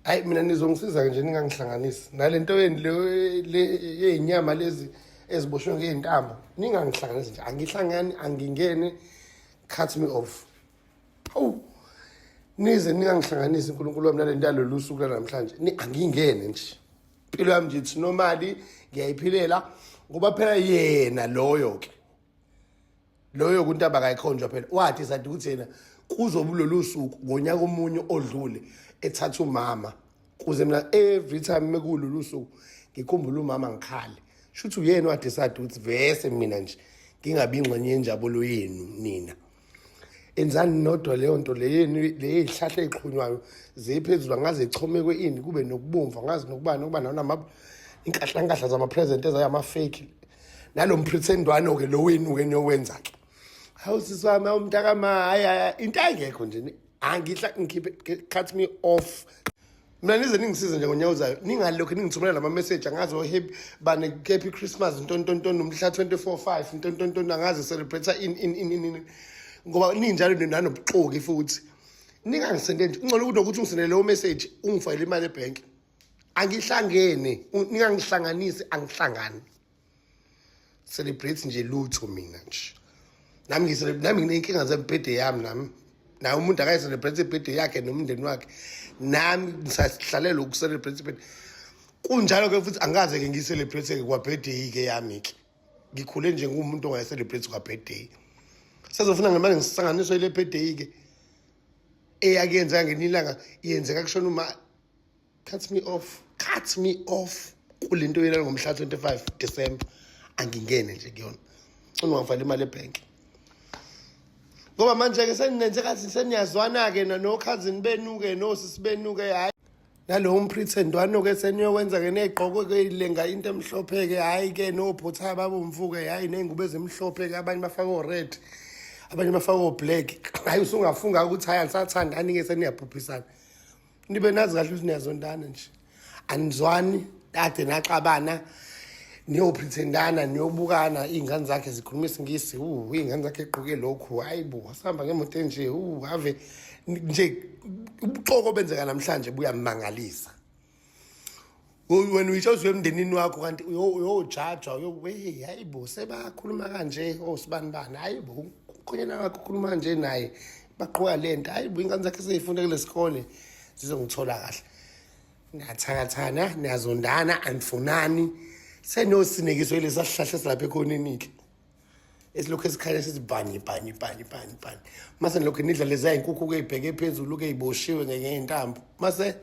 Hayi mina nizongisiza nje ningangihlanganisi nalento yeni le yezinyama lezi eziboshwe ngeintambo ningangihlanganisi nje angihlangani angingene cut me off. Hawu nize ningangihlanganisi uNkulunkulu wami nalento yalolu suku namhlanje angingene nje. Impilo yami nje ithi normally ngiyayiphilela ngoba phela yena loyo ke loyo kuntaba akayikhonjwa phela wathi sathi ukuthi yena kuzobulolu suku ngonyaka omunye odlule ethatha umama kuze mina every time mekulolu suku ngikhumbula umama ngikhale shuthi uyena wadecide ukuthi vese mina nje ngingabi ingxenye yenjabulo yenu nina enzani nodwa leyo nto leyeni leyihlahla ezixhunywayo ziphezulu angaze ichomekwe ini kube nokubomvu angazi nokubani nama inkahlankahla zama present ezayama fake nalompretendwano ke lo wenu ke niyowenza ke hawu siswami umntakama hayi into ayingekho nje angihla ngikhiphe cut me off. Mina nize ningisize nje ngonyawuzayo ningalokho ningithumela lama message angazi o happy happy Christmas ntontonton nomhla 24/5 ntontonton angazi celebrate in ngoba ninjalo nanobuxoki futhi ningangisende nje ngcono ukuthi ungisendele leyo message ungifayile imali ebank angihlangene ningangihlanganisi angihlangani celebrate nje lutho mina nje nami nginenkinga zebirthday yami nami naye umuntu akayicelebrate ibirthday yakhe nomndeni wakhe nami ngisahlalela ukucelebrate ibirthday kunjalo ke futhi angaze ke ngicelebrate ke kwa birthday ke yami ke ngikhule nje ngumuntu ongayicelebrate kwa birthday sezofuna ngemali ngisanganiswe ile birthday ke eyakuyenza ngenilanga yenzeka kushona uma cut me off kulento yena ngomhla 25 December angingene nje kuyona ungafali imali ebank ngoba manje ke seninenze kathi seniyazwana ke no cousin benu ke no sisi benu ke hayi nalo umpretendwano ke seniyokwenza ke nezigqoko ke ilenga into emhlophe ke hayi ke no bhotha babomvu ke hayi nengubo ezimhlophe ke abanye bafaka o red abanye bafaka o black hayi usungafunga ukuthi hayi alisathandani ke seniyabhubhisana nibe nazi kahle ukuthi niyazondana nje anizwani kade naxabana niyopretendana niyobukana izingane zakhe zikhuluma isingisi izingane zakhe eqhuke lokhu hayibo wasihamba ngemoto enje ave nje ubuxoko benzeka namhlanje buyamangalisa wena uyisho emndenini wakho kanti uyojajwa hayibo sebakhuluma kanje osibani bani hayibo ukhonyana wakho ukhuluma nje naye baqhubeka lento hayibo izingane zakhe sezifunda kule sikole zizongithola kahle niyathakathana niyazondana anifunani senosinekiswe lesasihlahla silapha ekhoneni ke esilokho esikhanya sithi bani mase lokho nidla leza inkukhu ke ibheke phezulu ke iboshiwe ngeentambo mase